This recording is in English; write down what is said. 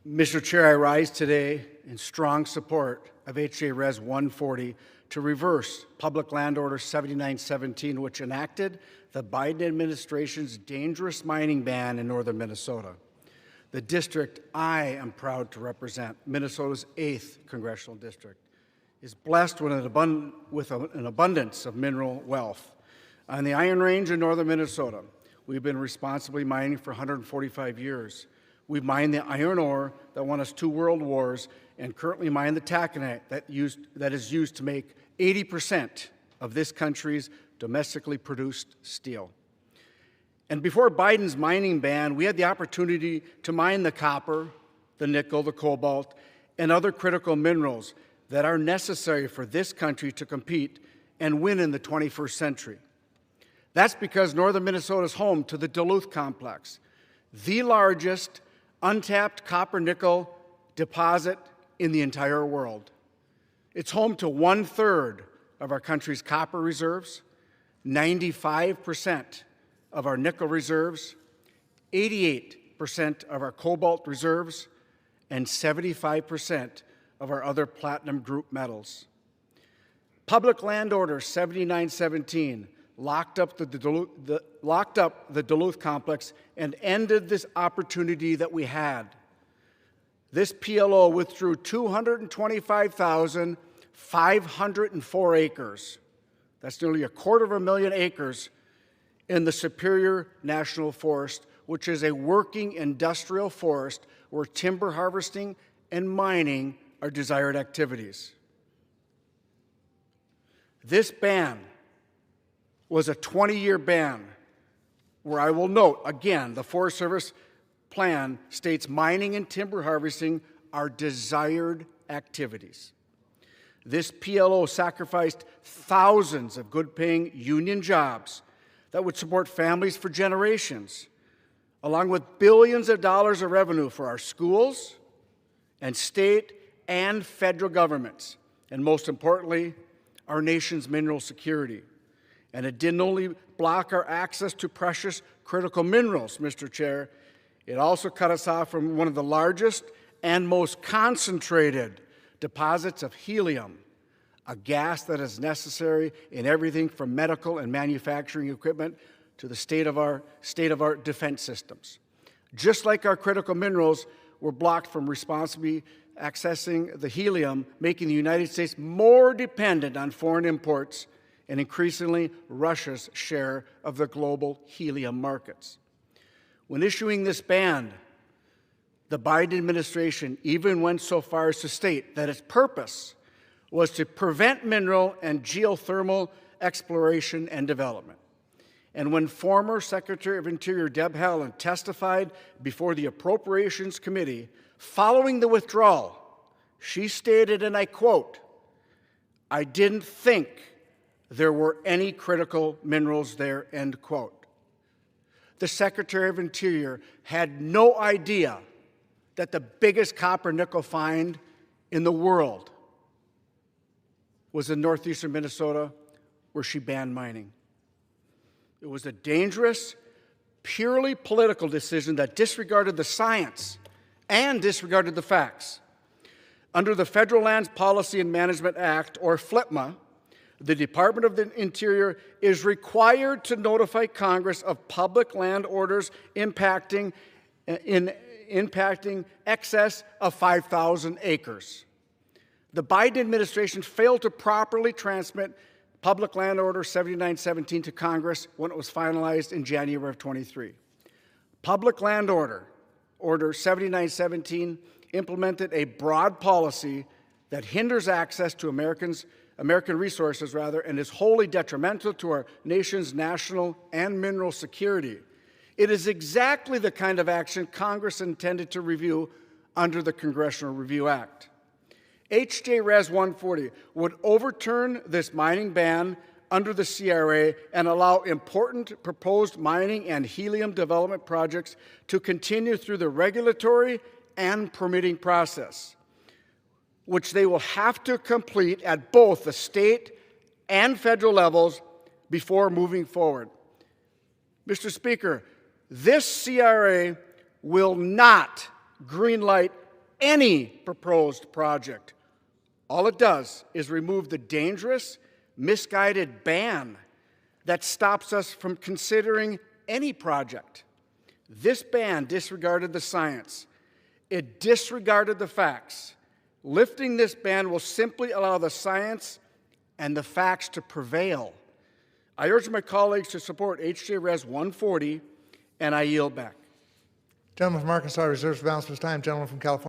Mr. Chair, I rise today in strong support of H.J. Res. 140 to reverse Public Land Order 7917, which enacted the Biden administration's dangerous mining ban in northern Minnesota. The district I am proud to represent, Minnesota's 8th Congressional District, is blessed with an abundance of mineral wealth. On the Iron Range in northern Minnesota, we've been responsibly mining for 145 years. We mine the iron ore that won us 2 world wars and currently mine the taconite that is used to make 80% of this country's domestically produced steel. And before Biden's mining ban, we had the opportunity to mine the copper, the nickel, the cobalt, and other critical minerals that are necessary for this country to compete and win in the 21st century. That's because northern Minnesota is home to the Duluth Complex, the largest untapped copper-nickel deposit in the entire world. It's home to 1/3 of our country's copper reserves, 95% of our nickel reserves, 88% of our cobalt reserves, and 75% of our other platinum group metals. Public Land Order 7917 locked up the Duluth Complex and ended this opportunity that we had. This PLO withdrew 225,504 acres. That's nearly 250,000 acres in the Superior National Forest, which is a working industrial forest where timber harvesting and mining are desired activities. This ban was a 20-year ban, where I will note, again, the Forest Service plan states mining and timber harvesting are desired activities. This PLO sacrificed thousands of good-paying union jobs that would support families for generations, along with billions of dollars of revenue for our schools and state and federal governments, and most importantly, our nation's mineral security. And it didn't only block our access to precious critical minerals, Mr. Chair, it also cut us off from one of the largest and most concentrated deposits of helium, a gas that is necessary in everything from medical and manufacturing equipment to the state of our defense systems. Just like our critical minerals were blocked from responsibly accessing the helium, making the United States more dependent on foreign imports and increasingly Russia's share of the global helium markets. When issuing this ban, the Biden administration even went so far as to state that its purpose was to prevent mineral and geothermal exploration and development. And when former Secretary of Interior Deb Haaland testified before the Appropriations Committee following the withdrawal, she stated, and I quote, "I didn't think there were any critical minerals there," end quote. The Secretary of Interior had no idea that the biggest copper-nickel find in the world was in northeastern Minnesota, where she banned mining. It was a dangerous, purely political decision that disregarded the science and disregarded the facts. Under the Federal Lands Policy and Management Act, or FLPMA, the Department of the Interior is required to notify Congress of public land orders impacting excess of 5,000 acres. The Biden administration failed to properly transmit Public Land Order 7917 to Congress when it was finalized in January of 23. Public Land Order 7917 implemented a broad policy that hinders access to American resources, and is wholly detrimental to our nation's national and mineral security. It is exactly the kind of action Congress intended to review under the Congressional Review Act. H.J. Res. 140 would overturn this mining ban under the CRA and allow important proposed mining and helium development projects to continue through the regulatory and permitting process, which they will have to complete at both the state and federal levels before moving forward. Mr. Speaker, this CRA will not greenlight any proposed project. All it does is remove the dangerous, misguided ban that stops us from considering any project. This ban disregarded the science. It disregarded the facts. Lifting this ban will simply allow the science and the facts to prevail. I urge my colleagues to support HJ Res 140, and I yield back. Gentleman from Arkansas reserves the balance of his time. Gentleman from California.